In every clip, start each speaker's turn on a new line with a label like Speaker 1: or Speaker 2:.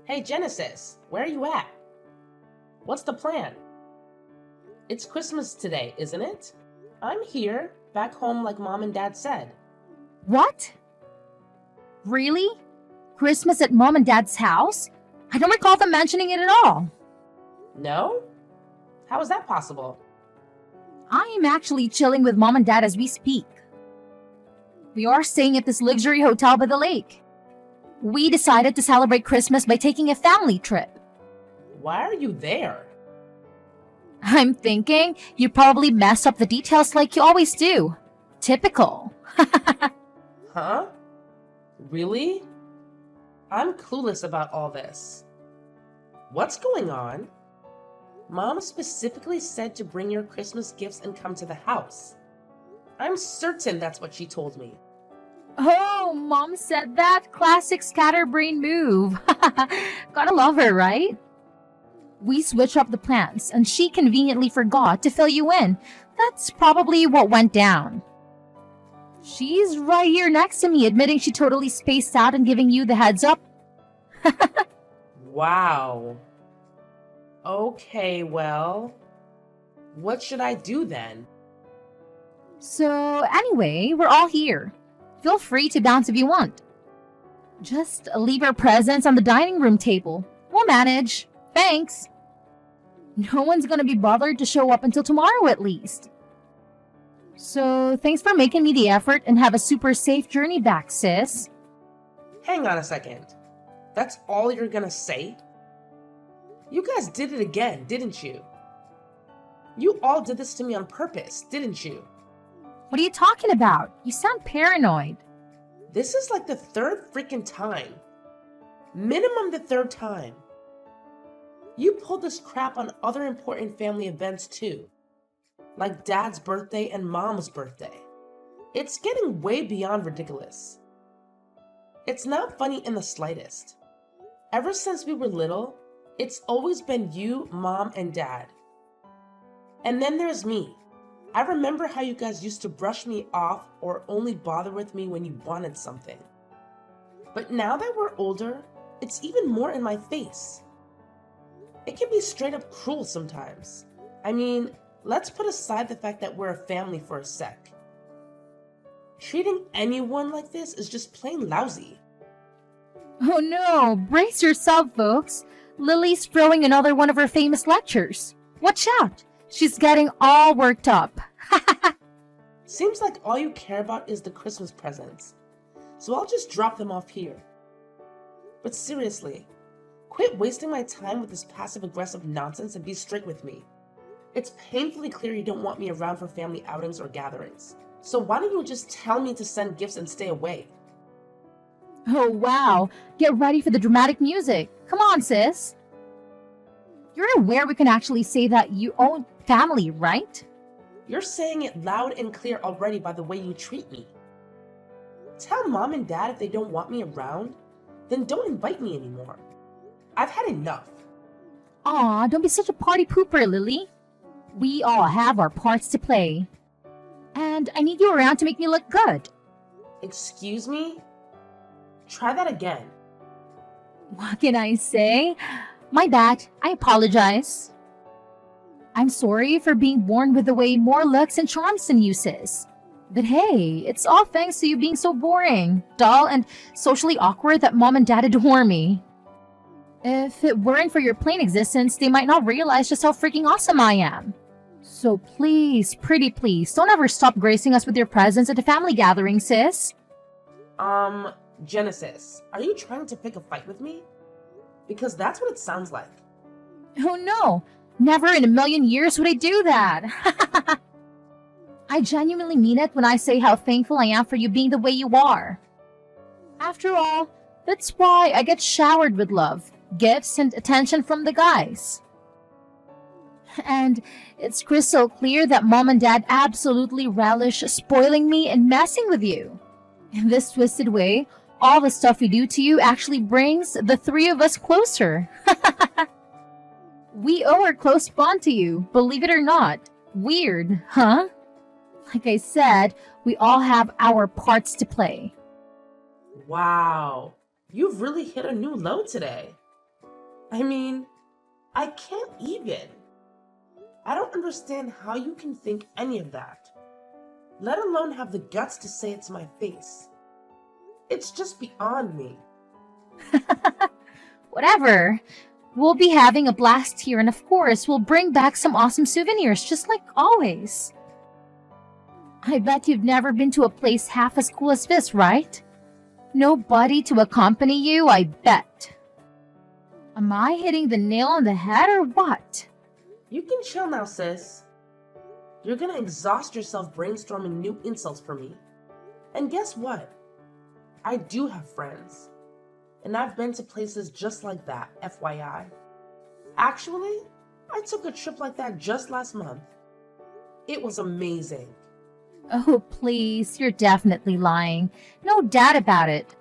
Speaker 1: Hey Genesis, where are you at? What's the plan? It's Christmas today, isn't it? I'm here, back home like mom and dad said.
Speaker 2: What? Really? Christmas at mom and dad's house? I don't recall them mentioning it at all.
Speaker 1: No? How is that possible?
Speaker 2: I am actually chilling with mom and dad as we speak. We are staying at this luxury hotel by the lake. We decided to celebrate Christmas by taking a family trip.
Speaker 1: Why are you there?
Speaker 2: I'm thinking you probably mess up the details like you always do. Typical.
Speaker 1: Huh? Really? I'm clueless about all this. What's going on? Mom specifically said to bring your Christmas gifts and come to the house. I'm certain that's what she told me.
Speaker 2: Oh, mom said that? Classic scatterbrain move. Gotta love her, right? We switched up the plans, and she conveniently forgot to fill you in. That's probably what went down. She's right here next to me, admitting she totally spaced out and giving you the heads up.
Speaker 1: Wow. Okay, well, what should I do then?
Speaker 2: So, anyway, we're all here. Feel free to bounce if you want. Just leave our presents on the dining room table. We'll manage. Thanks. No one's gonna be bothered to show up until tomorrow at least. So, thanks for making me the effort and have a super safe journey back, sis.
Speaker 1: Hang on a second. That's all you're gonna say? You guys did it again, didn't you? You all did this to me on purpose, didn't you?
Speaker 2: What are you talking about? You sound paranoid.
Speaker 1: This is like the third freaking time. Minimum the third time. You pulled this crap on other important family events too. Like Dad's birthday and Mom's birthday. It's getting way beyond ridiculous. It's not funny in the slightest. Ever since we were little, it's always been you, Mom, and Dad. And then there's me. I remember how you guys used to brush me off or only bother with me when you wanted something. But now that we're older, it's even more in my face. It can be straight up cruel sometimes. I mean, let's put aside the fact that we're a family for a sec. Treating anyone like this is just plain lousy.
Speaker 2: Oh no, brace yourself, folks. Lily's throwing another one of her famous lectures. Watch out, she's getting all worked up.
Speaker 1: Seems like all you care about is the Christmas presents, so I'll just drop them off here. But seriously, quit wasting my time with this passive-aggressive nonsense and be straight with me. It's painfully clear you don't want me around for family outings or gatherings, so why don't you just tell me to send gifts and stay away?
Speaker 2: Oh wow, get ready for the dramatic music. Come on, sis. You're aware we can actually say that you own family, right?
Speaker 1: You're saying it loud and clear already by the way you treat me. Tell Mom and Dad if they don't want me around, then don't invite me anymore. I've had enough.
Speaker 2: Aw, don't be such a party pooper, Lily. We all have our parts to play. And I need you around to make me look good.
Speaker 1: Excuse me? Try that again.
Speaker 2: What can I say? My bad. I apologize. I'm sorry for being born with way more looks and charms than you, sis. But hey, it's all thanks to you being so boring, dull, and socially awkward that mom and dad adore me. If it weren't for your plain existence, they might not realize just how freaking awesome I am. So please, pretty please, don't ever stop gracing us with your presence at the family gathering, sis.
Speaker 1: Genesis, are you trying to pick a fight with me? Because that's what it sounds like.
Speaker 2: Oh no, never in a million years would I do that. I genuinely mean it when I say how thankful I am for you being the way you are. After all, that's why I get showered with love, gifts, and attention from the guys. And it's crystal clear that mom and dad absolutely relish spoiling me and messing with you. In this twisted way, all the stuff we do to you actually brings the three of us closer. We owe our close bond to you, believe it or not. Weird, huh? Like I said, we all have our parts to play.
Speaker 1: Wow, you've really hit a new low today. I mean, I can't even. I don't understand how you can think any of that, let alone have the guts to say it to my face. It's just beyond me.
Speaker 2: Whatever. We'll be having a blast here, and of course, we'll bring back some awesome souvenirs, just like always. I bet you've never been to a place half as cool as this, right? Nobody to accompany you, I bet. Am I hitting the nail on the head or what?
Speaker 1: You can chill now, sis. You're gonna exhaust yourself brainstorming new insults for me. And guess what? I do have friends. And I've been to places just like that, FYI. Actually, I took a trip like that just last month. It was amazing.
Speaker 2: Oh, please, you're definitely lying. No doubt about it.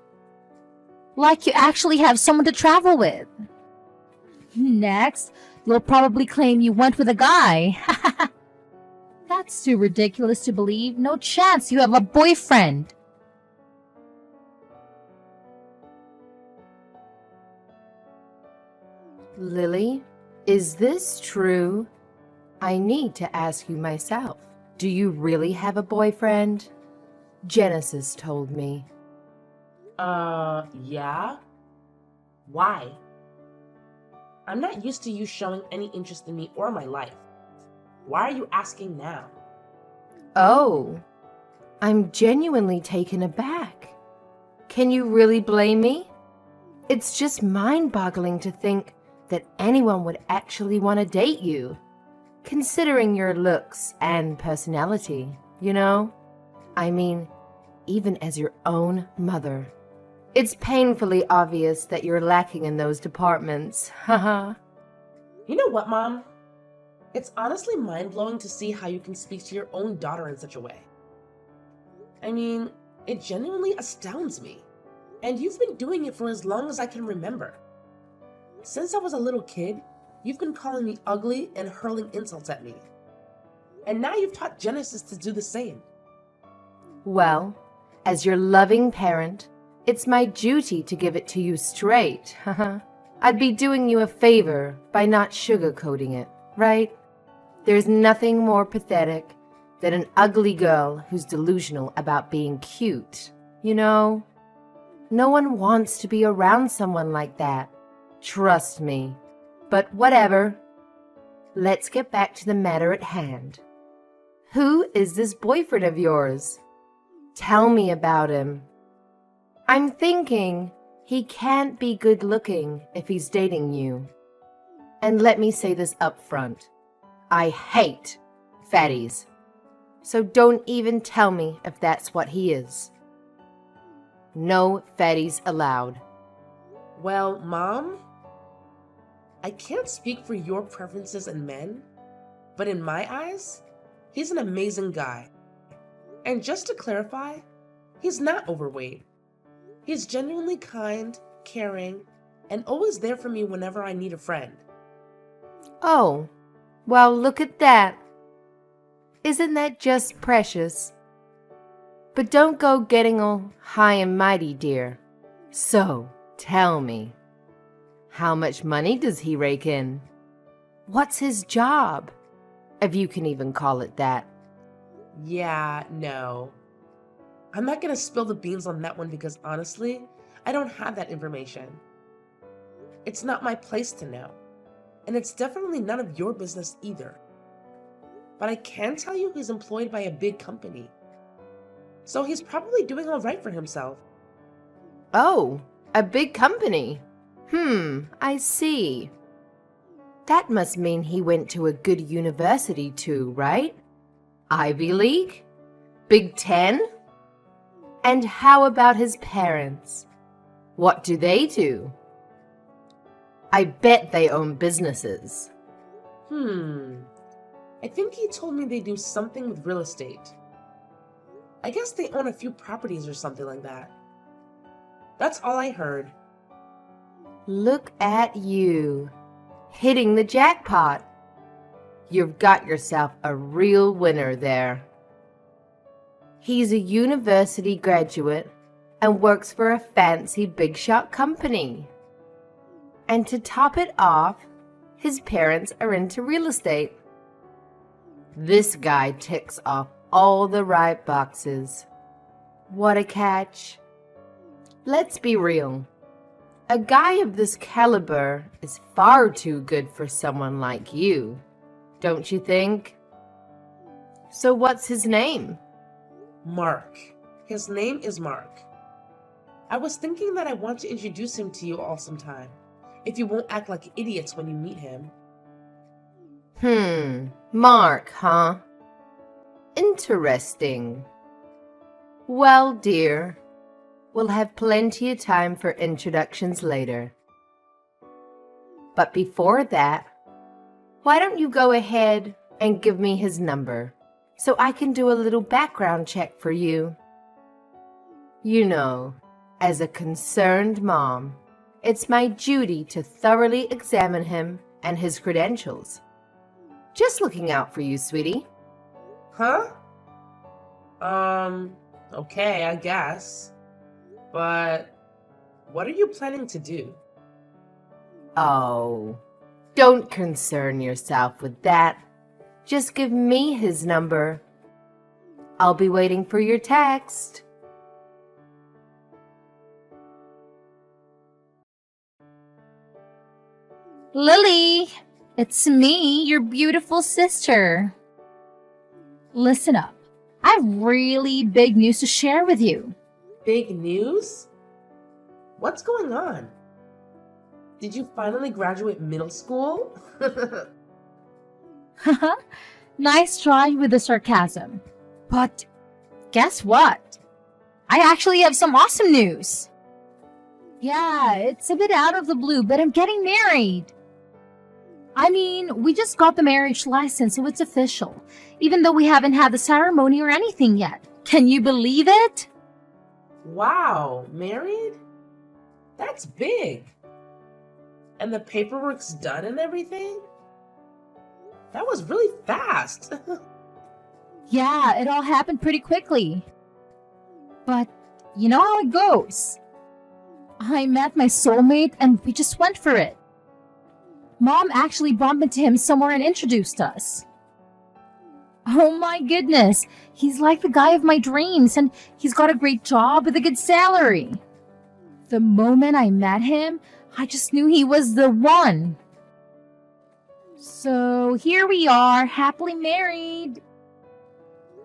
Speaker 2: Like you actually have someone to travel with. Next, you'll probably claim you went with a guy. That's too ridiculous to believe. No chance you have a boyfriend.
Speaker 3: Lily, is this true? I need to ask you myself. Do you really have a boyfriend? Genesis told me.
Speaker 1: Yeah? Why? I'm not used to you showing any interest in me or my life. Why are you asking now?
Speaker 3: Oh, I'm genuinely taken aback. Can you really blame me? It's just mind-boggling to think that anyone would actually want to date you, considering your looks and personality, you know? I mean, even as your own mother. It's painfully obvious that you're lacking in those departments, haha.
Speaker 1: You know what, Mom? It's honestly mind-blowing to see how you can speak to your own daughter in such a way. I mean, it genuinely astounds me. And you've been doing it for as long as I can remember. Since I was a little kid, you've been calling me ugly and hurling insults at me. And now you've taught Genesis to do the same.
Speaker 3: Well, as your loving parent, it's my duty to give it to you straight, haha. I'd be doing you a favor by not sugarcoating it, right? There's nothing more pathetic than an ugly girl who's delusional about being cute, you know? No one wants to be around someone like that. Trust me. But whatever. Let's get back to the matter at hand. Who is this boyfriend of yours? Tell me about him. I'm thinking he can't be good looking if he's dating you. And let me say this up front. I hate fatties. So don't even tell me if that's what he is. No fatties allowed.
Speaker 1: Well, Mom, I can't speak for your preferences in men, but in my eyes, he's an amazing guy. And just to clarify, he's not overweight. He's genuinely kind, caring, and always there for me whenever I need a friend.
Speaker 3: Oh, well, look at that. Isn't that just precious? But don't go getting all high and mighty, dear. So, tell me, how much money does he rake in? What's his job? If you can even call it that.
Speaker 1: Yeah, no. I'm not gonna spill the beans on that one because honestly, I don't have that information. It's not my place to know. And it's definitely none of your business either. But I can tell you he's employed by a big company. So he's probably doing all right for himself.
Speaker 3: Oh, a big company. I see. That must mean he went to a good university too, right? Ivy League? Big Ten? And how about his parents? What do they do? I bet they own businesses.
Speaker 1: I think he told me they do something with real estate. I guess they own a few properties or something like that. That's all I heard.
Speaker 3: Look at you, hitting the jackpot. You've got yourself a real winner there. He's a university graduate and works for a fancy big shot company. And to top it off, his parents are into real estate. This guy ticks off all the right boxes. What a catch. Let's be real. A guy of this caliber is far too good for someone like you, don't you think? So what's his name?
Speaker 1: Mark. His name is Mark. I was thinking that I want to introduce him to you all sometime, if you won't act like idiots when you meet him.
Speaker 3: Mark, huh? Interesting. Well, dear, we'll have plenty of time for introductions later. But before that, why don't you go ahead and give me his number so I can do a little background check for you? You know, as a concerned mom, it's my duty to thoroughly examine him and his credentials. Just looking out for you, sweetie.
Speaker 1: Huh? Okay, I guess. But what are you planning to do?
Speaker 3: Oh, don't concern yourself with that. Just give me his number. I'll be waiting for your text.
Speaker 2: Lily, it's me, your beautiful sister. Listen up. I have really big news to share with you.
Speaker 1: Big news? What's going on? Did you finally graduate middle school?
Speaker 2: Haha, nice try with the sarcasm. But guess what? I actually have some awesome news. Yeah, it's a bit out of the blue, but I'm getting married. I mean, we just got the marriage license, so it's official, even though we haven't had the ceremony or anything yet. Can you believe it?
Speaker 1: Wow, married? That's big. And the paperwork's done and everything? That was really fast.
Speaker 2: Yeah, it all happened pretty quickly. But you know how it goes. I met my soulmate and we just went for it. Mom actually bumped into him somewhere and introduced us. Oh my goodness, he's like the guy of my dreams and he's got a great job with a good salary. The moment I met him, I just knew he was the one. So here we are, happily married.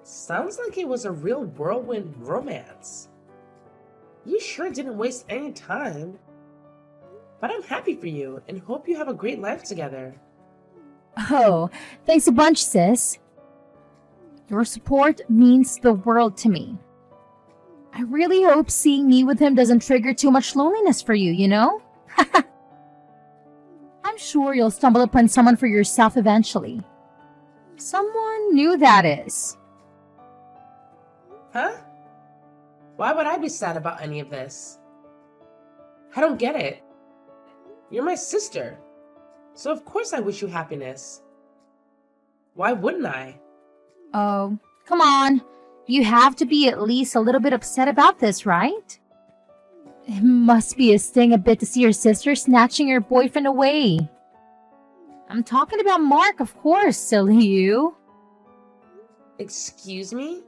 Speaker 1: Sounds like it was a real whirlwind romance. You sure didn't waste any time. But I'm happy for you and hope you have a great life together.
Speaker 2: Oh, thanks a bunch, sis. Your support means the world to me. I really hope seeing me with him doesn't trigger too much loneliness for you, you know? I'm sure you'll stumble upon someone for yourself eventually. Someone new, that is.
Speaker 1: Huh? Why would I be sad about any of this? I don't get it. You're my sister, so of course I wish you happiness. Why wouldn't I?
Speaker 2: Oh, come on. You have to be at least a little bit upset about this, right? It must be a sting a bit to see your sister snatching your boyfriend away. I'm talking about Mark, of course, silly you.
Speaker 1: Excuse me?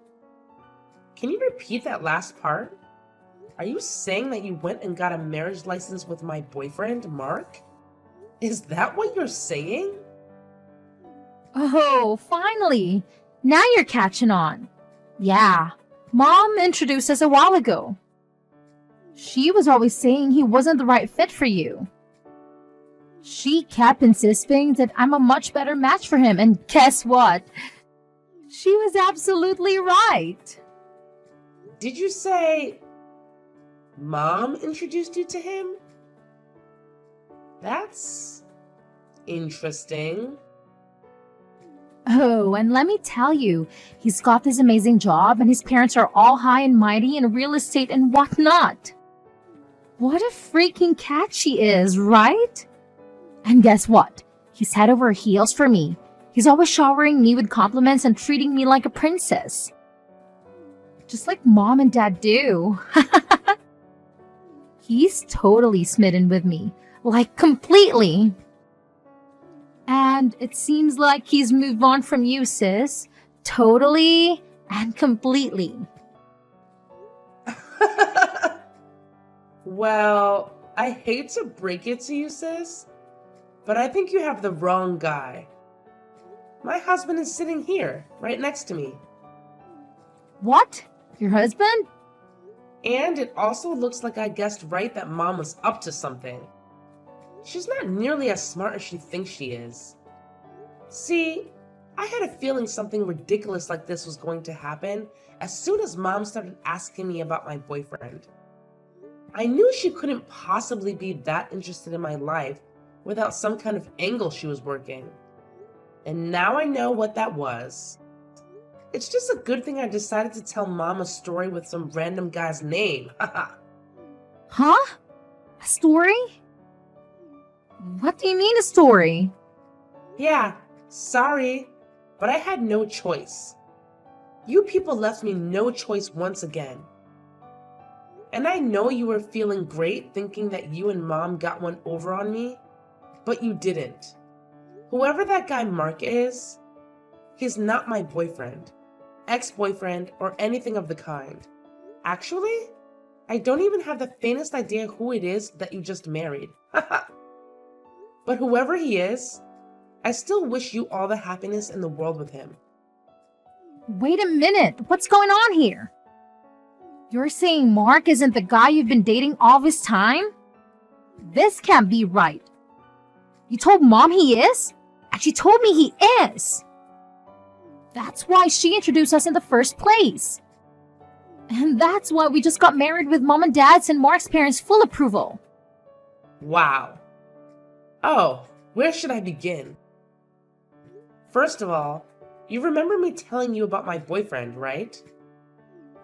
Speaker 1: Can you repeat that last part? Are you saying that you went and got a marriage license with my boyfriend, Mark? Is that what you're saying?
Speaker 2: Oh, finally. Now you're catching on. Yeah, Mom introduced us a while ago. She was always saying he wasn't the right fit for you. She kept insisting that I'm a much better match for him, and guess what? She was absolutely right.
Speaker 1: Did you say Mom introduced you to him? That's interesting.
Speaker 2: Oh, and let me tell you, he's got this amazing job and his parents are all high and mighty in real estate and whatnot. What a freaking catch she is, right? And guess what? He's head over heels for me. He's always showering me with compliments and treating me like a princess. Just like Mom and Dad do. He's totally smitten with me. Like, completely. And it seems like he's moved on from you, sis. Totally and completely.
Speaker 1: Well, I hate to break it to you, sis, but I think you have the wrong guy. My husband is sitting here, right next to me.
Speaker 2: What? Your husband?
Speaker 1: And it also looks like I guessed right that Mom was up to something. She's not nearly as smart as she thinks she is. See, I had a feeling something ridiculous like this was going to happen as soon as Mom started asking me about my boyfriend. I knew she couldn't possibly be that interested in my life without some kind of angle she was working. And now I know what that was. It's just a good thing I decided to tell Mom a story with some random guy's name.
Speaker 2: Huh? A story? What do you mean a story?
Speaker 1: Yeah, sorry, but I had no choice. You people left me no choice once again. And I know you were feeling great thinking that you and Mom got one over on me, but you didn't. Whoever that guy Mark is, he's not my boyfriend, ex-boyfriend, or anything of the kind. Actually, I don't even have the faintest idea who it is that you just married. But whoever he is, I still wish you all the happiness in the world with him.
Speaker 2: Wait a minute. What's going on here? You're saying Mark isn't the guy you've been dating all this time? This can't be right. You told Mom he is? And she told me he is. That's why she introduced us in the first place. And that's why we just got married with Mom and Dad's and Mark's parents' full approval.
Speaker 1: Wow. Oh, where should I begin? First of all, you remember me telling you about my boyfriend, right?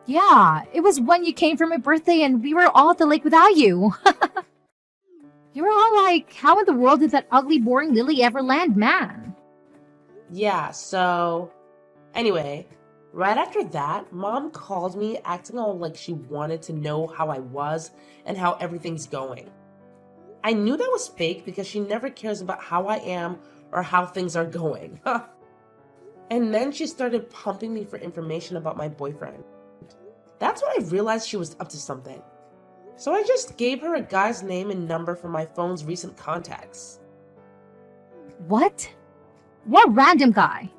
Speaker 2: Yeah, it was when you came for my birthday and we were all at the lake without you. You were all like, how in the world did that ugly, boring Lily ever land, man?
Speaker 1: Yeah, so... Anyway, right after that, Mom called me acting all like she wanted to know how I was and how everything's going. I knew that was fake because she never cares about how I am or how things are going. And then she started pumping me for information about my boyfriend. That's when I realized she was up to something. So I just gave her a guy's name and number from my phone's recent contacts.
Speaker 2: What? What random guy?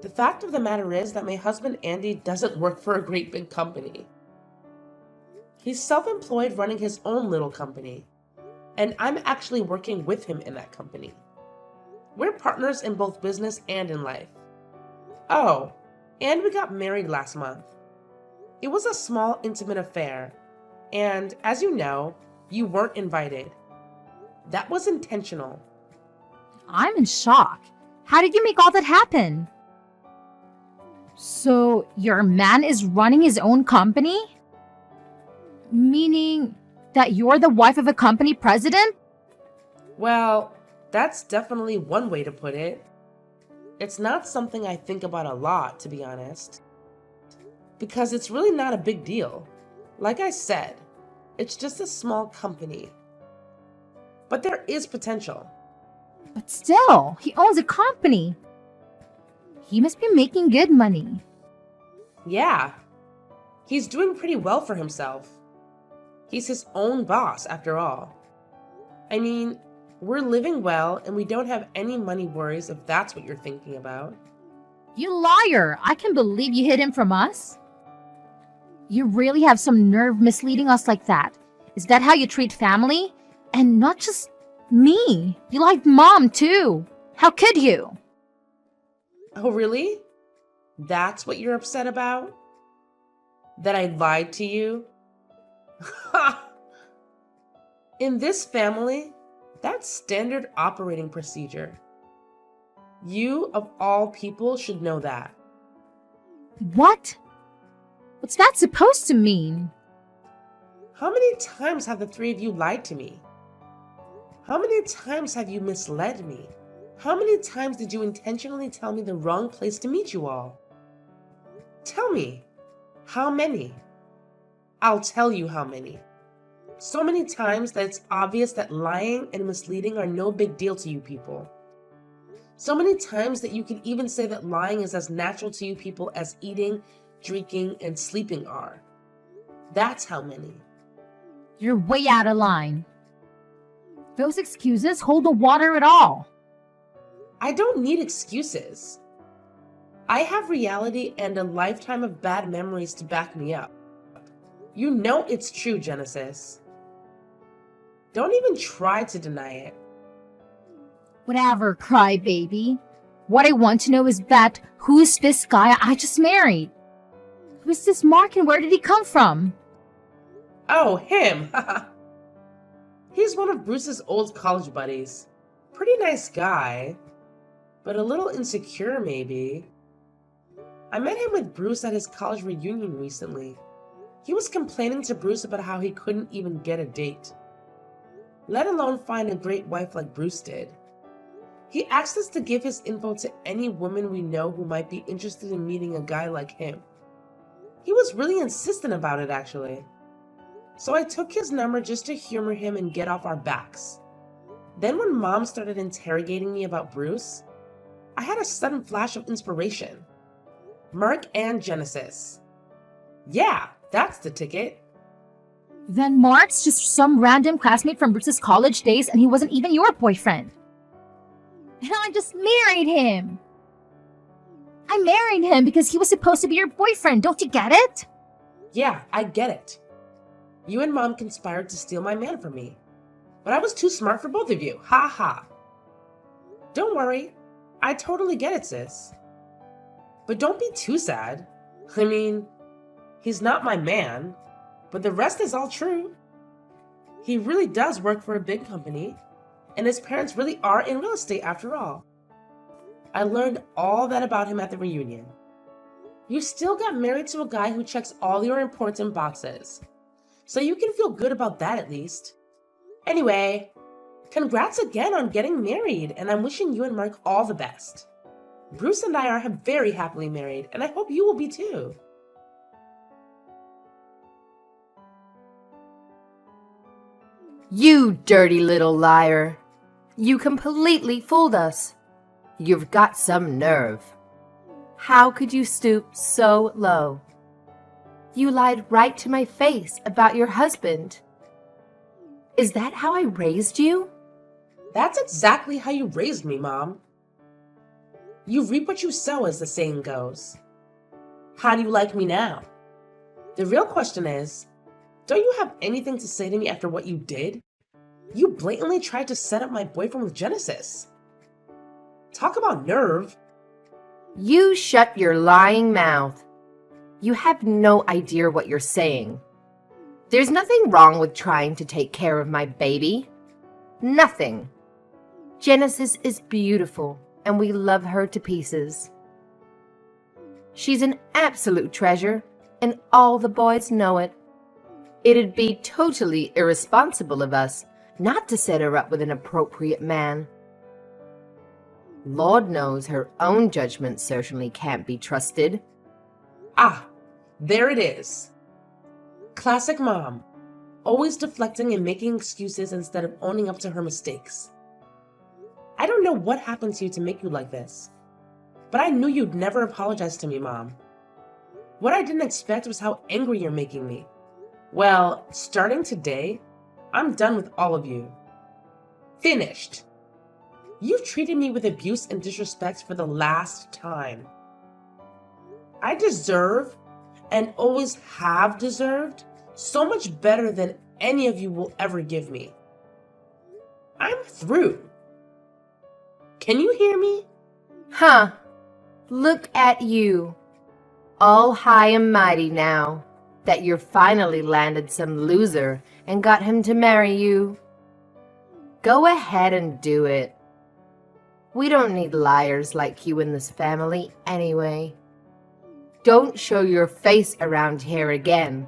Speaker 1: The fact of the matter is that my husband Andy doesn't work for a great big company. He's self-employed running his own little company. And I'm actually working with him in that company. We're partners in both business and in life. Oh, and we got married last month. It was a small, intimate affair, and as you know, you weren't invited. That was intentional.
Speaker 2: I'm in shock. How did you make all that happen? So, your man is running his own company? Meaning that you're the wife of a company president?
Speaker 1: Well, that's definitely one way to put it. It's not something I think about a lot, to be honest. Because it's really not a big deal. Like I said, it's just a small company. But there is potential.
Speaker 2: But still, he owns a company. He must be making good money.
Speaker 1: Yeah, he's doing pretty well for himself. He's his own boss, after all. I mean, we're living well and we don't have any money worries if that's what you're thinking about.
Speaker 2: You liar! I can't believe you hid him from us. You really have some nerve misleading us like that. Is that how you treat family? And not just me. You lied Mom, too. How could you?
Speaker 1: Oh, really? That's what you're upset about? That I lied to you? In this family, that's standard operating procedure. You, of all people, should know that.
Speaker 2: What? What's that supposed to mean?
Speaker 1: How many times have the three of you lied to me? How many times have you misled me? How many times did you intentionally tell me the wrong place to meet you all? Tell me, how many? I'll tell you how many. So many times that it's obvious that lying and misleading are no big deal to you people. So many times that you can even say that lying is as natural to you people as eating, drinking, and sleeping are. That's how many.
Speaker 2: You're way out of line. Those excuses hold no water at all.
Speaker 1: I don't need excuses. I have reality and a lifetime of bad memories to back me up. You know it's true, Genesis. Don't even try to deny it.
Speaker 2: Whatever, crybaby. What I want to know is that who's this guy I just married? Who's this Mark and where did he come from?
Speaker 1: Oh, him! He's one of Bruce's old college buddies. Pretty nice guy, but a little insecure maybe. I met him with Bruce at his college reunion recently. He was complaining to Bruce about how he couldn't even get a date, let alone find a great wife like Bruce did. He asked us to give his info to any woman we know who might be interested in meeting a guy like him. He was really insistent about it, actually. So I took his number just to humor him and get off our backs. Then when Mom started interrogating me about Bruce, I had a sudden flash of inspiration. Mark and Genesis. Yeah, that's the ticket.
Speaker 2: Then Mark's just some random classmate from Bruce's college days and he wasn't even your boyfriend. And I just married him. I married him because he was supposed to be your boyfriend. Don't you get it?
Speaker 1: Yeah, I get it. You and Mom conspired to steal my man from me. But I was too smart for both of you. Ha ha. Don't worry. I totally get it, sis. But don't be too sad. I mean, he's not my man, but the rest is all true. He really does work for a big company, and his parents really are in real estate after all. I learned all that about him at the reunion. You still got married to a guy who checks all your important boxes, so you can feel good about that at least. Anyway, congrats again on getting married, and I'm wishing you and Mark all the best. Bruce and I are very happily married, and I hope you will be too.
Speaker 3: You dirty little liar. You completely fooled us. You've got some nerve. How could you stoop so low? You lied right to my face about your husband. Is that how I raised you?
Speaker 1: That's exactly how you raised me, Mom. You reap what you sow, as the saying goes. How do you like me now? The real question is, don't you have anything to say to me after what you did? You blatantly tried to set up my boyfriend with Genesis. Talk about nerve.
Speaker 3: You shut your lying mouth. You have no idea what you're saying. There's nothing wrong with trying to take care of my baby. Nothing. Genesis is beautiful, and we love her to pieces. She's an absolute treasure, and all the boys know it. It'd be totally irresponsible of us not to set her up with an appropriate man. Lord knows her own judgment certainly can't be trusted.
Speaker 1: Ah, there it is. Classic Mom, always deflecting and making excuses instead of owning up to her mistakes. I don't know what happened to you to make you like this, but I knew you'd never apologize to me, Mom. What I didn't expect was how angry you're making me. Well, starting today, I'm done with all of you. Finished. You've treated me with abuse and disrespect for the last time. I deserve, and always have deserved, so much better than any of you will ever give me. I'm through. Can you hear me?
Speaker 3: Huh. Look at you. All high and mighty now that you're finally landed some loser and got him to marry you. Go ahead and do it. We don't need liars like you in this family anyway. Don't show your face around here again.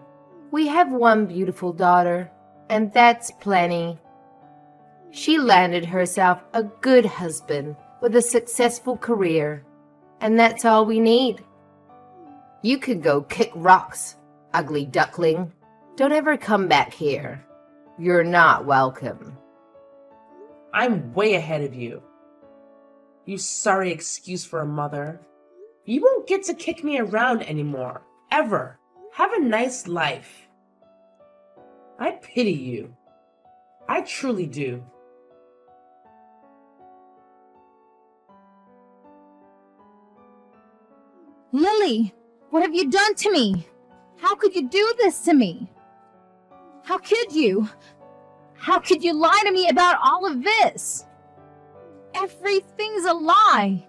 Speaker 3: We have one beautiful daughter, and that's plenty. She landed herself a good husband with a successful career, and that's all we need. You could go kick rocks, ugly duckling. Don't ever come back here. You're not welcome.
Speaker 1: I'm way ahead of you. You sorry excuse for a mother. You won't get to kick me around anymore, ever. Have a nice life. I pity you. I truly do.
Speaker 2: Lily, what have you done to me? How could you do this to me? How could you? How could you lie to me about all of this? Everything's a lie.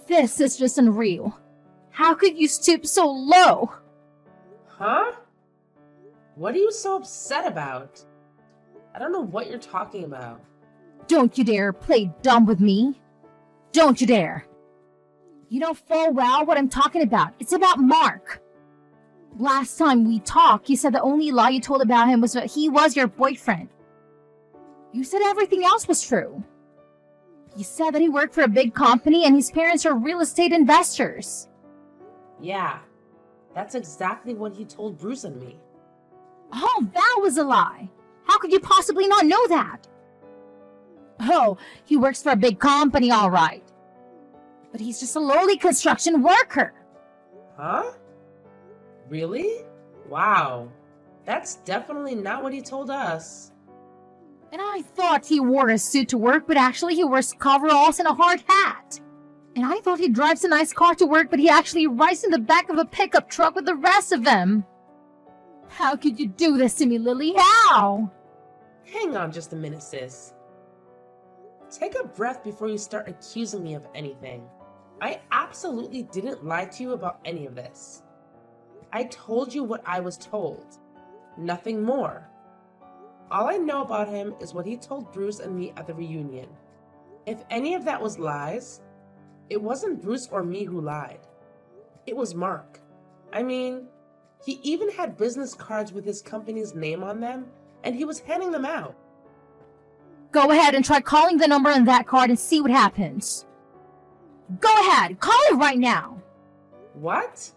Speaker 2: This is just unreal. How could you stoop so low?
Speaker 1: Huh? What are you so upset about? I don't know what you're talking about.
Speaker 2: Don't you dare play dumb with me. Don't you dare. You know full well what I'm talking about. It's about Mark. Last time we talked, you said the only lie you told about him was that he was your boyfriend. You said everything else was true. You said that he worked for a big company and his parents are real estate investors.
Speaker 1: Yeah, that's exactly what he told Bruce and me.
Speaker 2: Oh, that was a lie. How could you possibly not know that? Oh, he works for a big company, all right. But he's just a lowly construction worker.
Speaker 1: Huh? Really? Wow. That's definitely not what he told us.
Speaker 2: And I thought he wore a suit to work, but actually he wears coveralls and a hard hat. And I thought he drives a nice car to work, but he actually rides in the back of a pickup truck with the rest of them. How could you do this to me, Lily? How?
Speaker 1: Hang on just a minute, sis. Take a breath before you start accusing me of anything. I absolutely didn't lie to you about any of this. I told you what I was told. Nothing more. All I know about him is what he told Bruce and me at the reunion. If any of that was lies, it wasn't Bruce or me who lied. It was Mark. I mean, he even had business cards with his company's name on them, and he was handing them out.
Speaker 2: Go ahead and try calling the number on that card and see what happens. Go ahead, call it right now.
Speaker 1: What?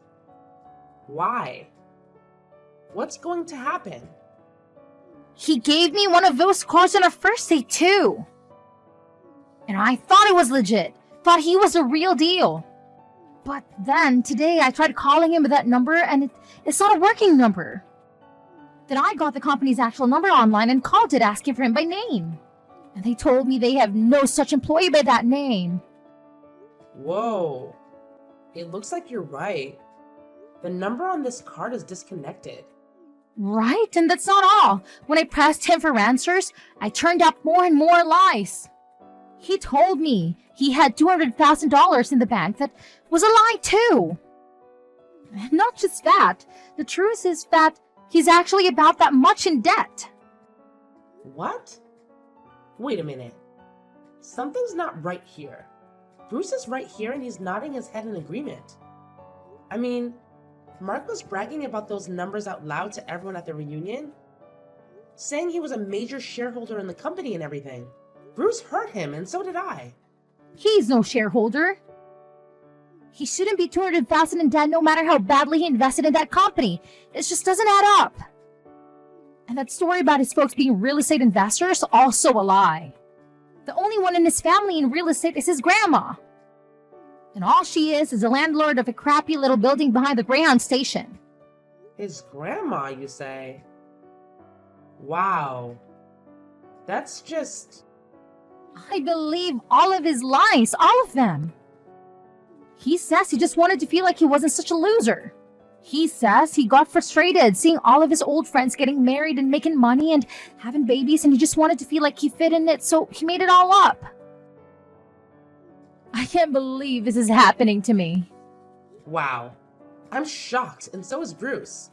Speaker 1: Why? What's going to happen?
Speaker 2: He gave me one of those cards on our first date too. And I thought it was legit. Thought he was a real deal. But then today I tried calling him with that number and it's not a working number. Then I got the company's actual number online and called it asking for him by name. And they told me they have no such employee by that name.
Speaker 1: Whoa. It looks like you're right. The number on this card is disconnected.
Speaker 2: Right? And that's not all. When I pressed him for answers, I turned up more and more lies. He told me he had $200,000 in the bank that was a lie too. And not just that, the truth is that he's actually about that much in debt.
Speaker 1: What? Wait a minute. Something's not right here. Bruce is right here and he's nodding his head in agreement. I mean, Mark was bragging about those numbers out loud to everyone at the reunion, saying he was a major shareholder in the company and everything. Bruce heard him, and so did I.
Speaker 2: He's no shareholder. He shouldn't be $200,000 in debt no matter how badly he invested in that company. It just doesn't add up. And that story about his folks being real estate investors, also a lie. The only one in his family in real estate is his grandma. And all she is a landlord of a crappy little building behind the Greyhound station.
Speaker 1: His grandma, you say? Wow. That's just...
Speaker 2: I believe all of his lies, all of them. He says he just wanted to feel like he wasn't such a loser. He says he got frustrated seeing all of his old friends getting married and making money and having babies, and he just wanted to feel like he fit in it, so he made it all up. I can't believe this is happening to me.
Speaker 1: Wow. I'm shocked, and so is Bruce.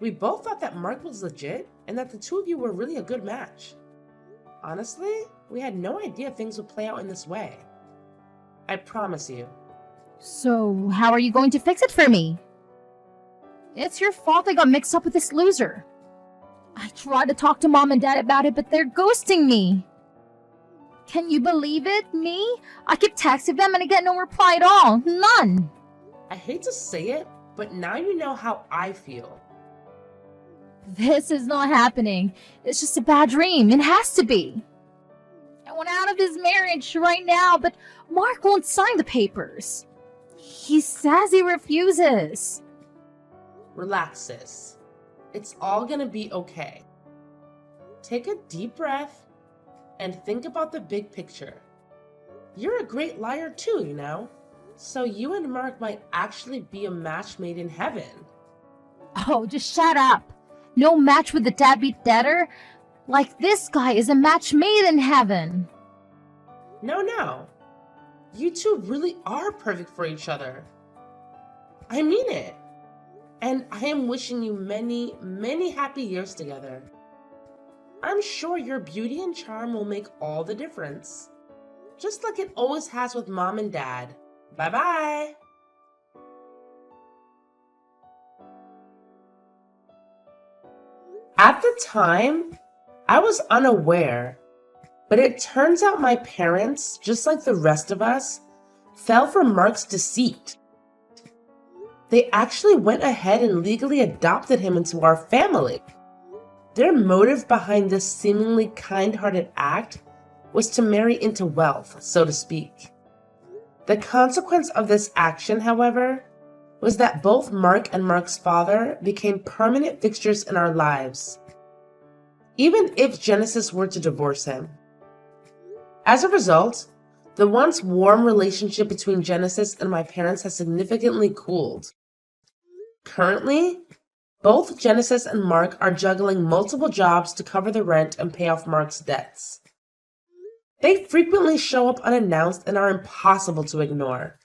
Speaker 1: We both thought that Mark was legit, and that the two of you were really a good match. Honestly, we had no idea things would play out in this way. I promise you.
Speaker 2: So, how are you going to fix it for me? It's your fault I got mixed up with this loser. I tried to talk to Mom and Dad about it, but they're ghosting me. Can you believe it? Me? I keep texting them and I get no reply at all. None.
Speaker 1: I hate to say it, but now you know how I feel.
Speaker 2: This is not happening. It's just a bad dream. It has to be. I want out of this marriage right now, but Mark won't sign the papers. He says he refuses.
Speaker 1: Relax, sis. It's all gonna be okay. Take a deep breath and think about the big picture. You're a great liar too, you know? So you and Mark might actually be a match made in heaven.
Speaker 2: Oh, just shut up. No match with the deadbeat debtor? Like this guy is a match made in heaven.
Speaker 1: No. You two really are perfect for each other. I mean it. And I am wishing you many, many happy years together. I'm sure your beauty and charm will make all the difference. Just like it always has with Mom and Dad. Bye-bye. At the time, I was unaware, but it turns out my parents, just like the rest of us, fell for Mark's deceit. They actually went ahead and legally adopted him into our family. Their motive behind this seemingly kind-hearted act was to marry into wealth, so to speak. The consequence of this action, however, was that both Mark and Mark's father became permanent fixtures in our lives, even if Genesis were to divorce him. As a result, the once warm relationship between Genesis and my parents has significantly cooled. Currently, both Genesis and Mark are juggling multiple jobs to cover the rent and pay off Mark's debts. They frequently show up unannounced and are impossible to ignore.